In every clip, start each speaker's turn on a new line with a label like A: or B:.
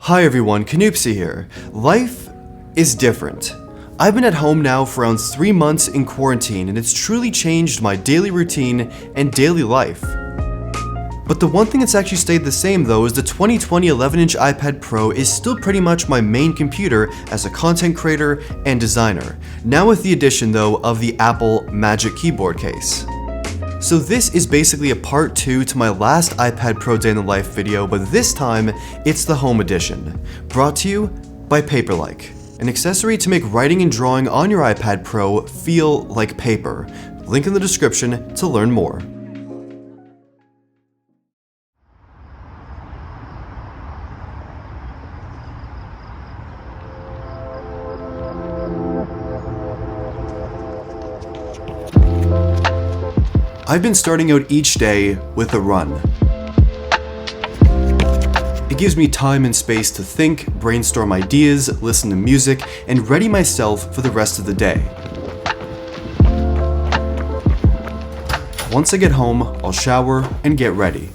A: Hi everyone, Canoopsy here. Life is different. I've been at home now for around 3 months in quarantine and it's truly changed my daily routine and daily life. But the one thing that's actually stayed the same though is the 2020 11-inch iPad Pro is still pretty much my main computer as a content creator and designer, now with the addition though of the Apple Magic Keyboard case. So this is basically a part 2 to my last iPad Pro Day in the Life video, but this time it's the home edition, brought to you by Paperlike, an accessory to make writing and drawing on your iPad Pro feel like paper. Link in the description to learn more. I've been starting out each day with a run. It gives me time and space to think, brainstorm ideas, listen to music, and ready myself for the rest of the day. Once I get home, I'll shower and get ready.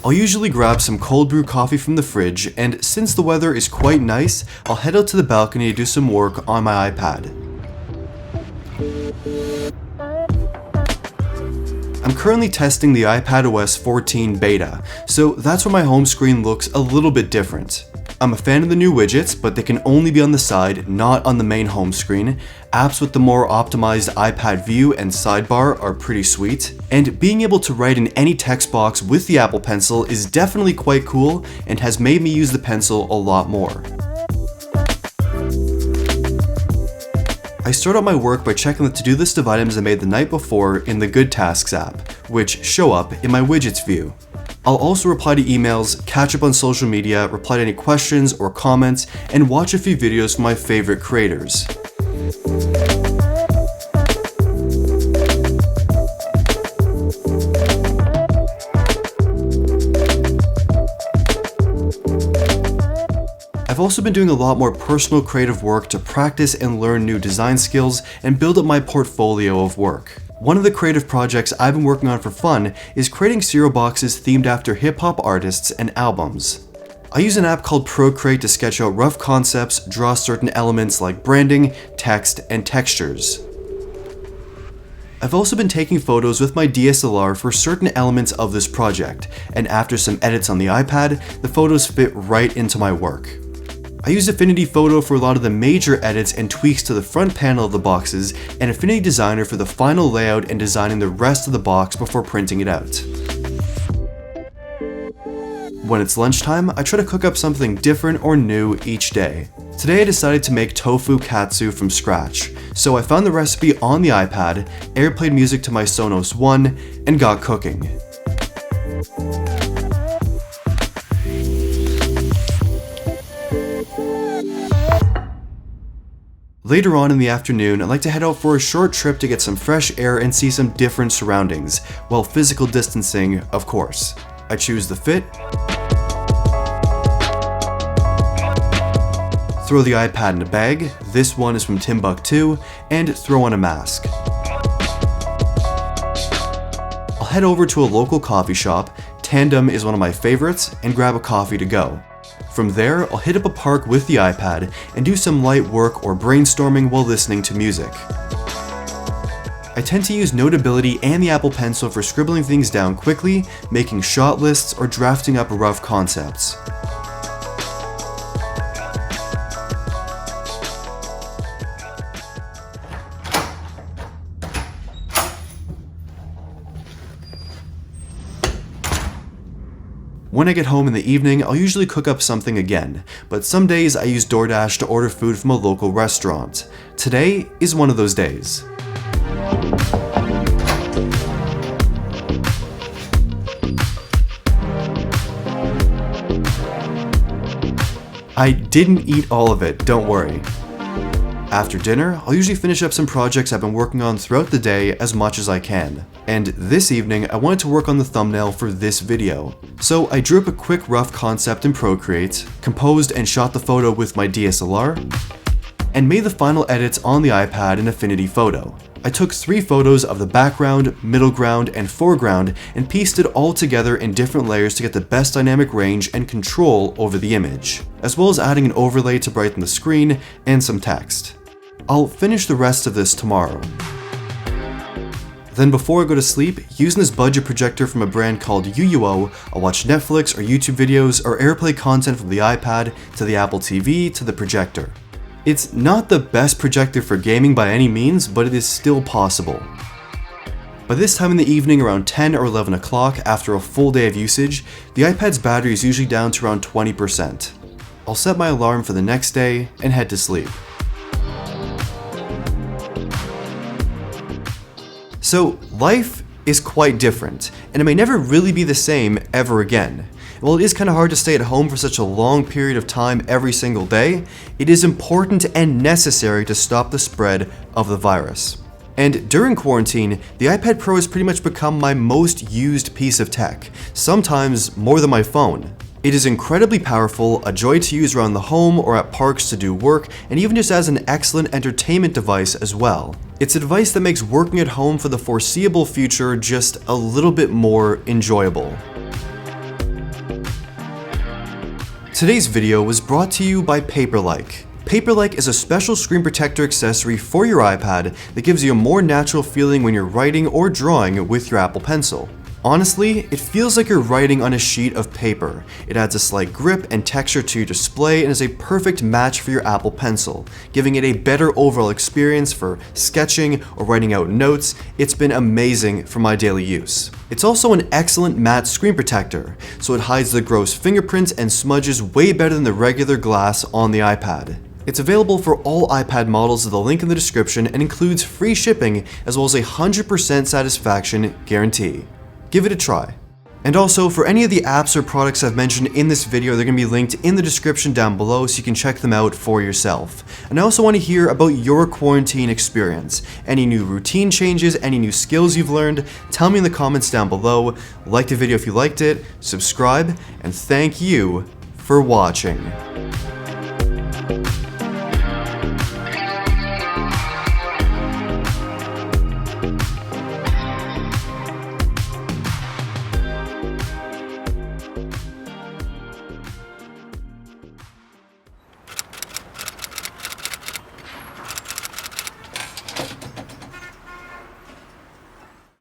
A: I'll usually grab some cold brew coffee from the fridge, and since the weather is quite nice, I'll head out to the balcony to do some work on my iPad. I'm currently testing the iPadOS 14 beta, so that's why my home screen looks a little bit different. I'm a fan of the new widgets, but they can only be on the side, not on the main home screen. Apps with the more optimized iPad view and sidebar are pretty sweet, and being able to write in any text box with the Apple Pencil is definitely quite cool and has made me use the pencil a lot more. I start out my work by checking the to-do list of items I made the night before in the Goodtasks app, which show up in my widgets view. I'll also reply to emails, catch up on social media, reply to any questions or comments, and watch a few videos from my favorite creators. I've also been doing a lot more personal creative work to practice and learn new design skills and build up my portfolio of work. One of the creative projects I've been working on for fun is creating cereal boxes themed after hip-hop artists and albums. I use an app called Procreate to sketch out rough concepts, draw certain elements like branding, text, and textures. I've also been taking photos with my DSLR for certain elements of this project, and after some edits on the iPad, the photos fit right into my work. I use Affinity Photo for a lot of the major edits and tweaks to the front panel of the boxes, and Affinity Designer for the final layout and designing the rest of the box before printing it out. When it's lunchtime, I try to cook up something different or new each day. Today I decided to make tofu katsu from scratch, so I found the recipe on the iPad, airplayed music to my Sonos One, and got cooking. Later on in the afternoon, I'd like to head out for a short trip to get some fresh air and see some different surroundings, while physical distancing, of course. I choose the fit, throw the iPad in a bag, this one is from Timbuk too, and throw on a mask. I'll head over to a local coffee shop, Tandem is one of my favorites, and grab a coffee to go. From there, I'll hit up a park with the iPad and do some light work or brainstorming while listening to music. I tend to use Notability and the Apple Pencil for scribbling things down quickly, making shot lists, or drafting up rough concepts. When I get home in the evening, I'll usually cook up something again, but some days I use DoorDash to order food from a local restaurant. Today is one of those days. I didn't eat all of it, don't worry. After dinner, I'll usually finish up some projects I've been working on throughout the day as much as I can. And this evening, I wanted to work on the thumbnail for this video. So I drew up a quick rough concept in Procreate, composed and shot the photo with my DSLR, and made the final edits on the iPad in Affinity Photo. I took 3 photos of the background, middle ground, and foreground and pieced it all together in different layers to get the best dynamic range and control over the image, as well as adding an overlay to brighten the screen and some text. I'll finish the rest of this tomorrow. Then before I go to sleep, using this budget projector from a brand called UUO, I'll watch Netflix or YouTube videos or AirPlay content from the iPad to the Apple TV to the projector. It's not the best projector for gaming by any means, but it is still possible. By this time in the evening, around 10 or 11 o'clock, after a full day of usage, the iPad's battery is usually down to around 20%. I'll set my alarm for the next day and head to sleep. So, life is quite different, and it may never really be the same ever again. While it is kind of hard to stay at home for such a long period of time every single day, it is important and necessary to stop the spread of the virus. And during quarantine, the iPad Pro has pretty much become my most used piece of tech, sometimes more than my phone. It is incredibly powerful, a joy to use around the home or at parks to do work, and even just as an excellent entertainment device as well. It's a device that makes working at home for the foreseeable future just a little bit more enjoyable. Today's video was brought to you by Paperlike. Paperlike is a special screen protector accessory for your iPad that gives you a more natural feeling when you're writing or drawing with your Apple Pencil. Honestly, it feels like you're writing on a sheet of paper. It adds a slight grip and texture to your display and is a perfect match for your Apple Pencil, giving it a better overall experience for sketching or writing out notes. It's been amazing for my daily use. It's also an excellent matte screen protector, so it hides the gross fingerprints and smudges way better than the regular glass on the iPad. It's available for all iPad models with a link in the description and includes free shipping as well as a 100% satisfaction guarantee. Give it a try. And also, for any of the apps or products I've mentioned in this video, they're going to be linked in the description down below so you can check them out for yourself. And I also want to hear about your quarantine experience. Any new routine changes, any new skills you've learned, tell me in the comments down below. Like the video if you liked it, subscribe, and thank you for watching.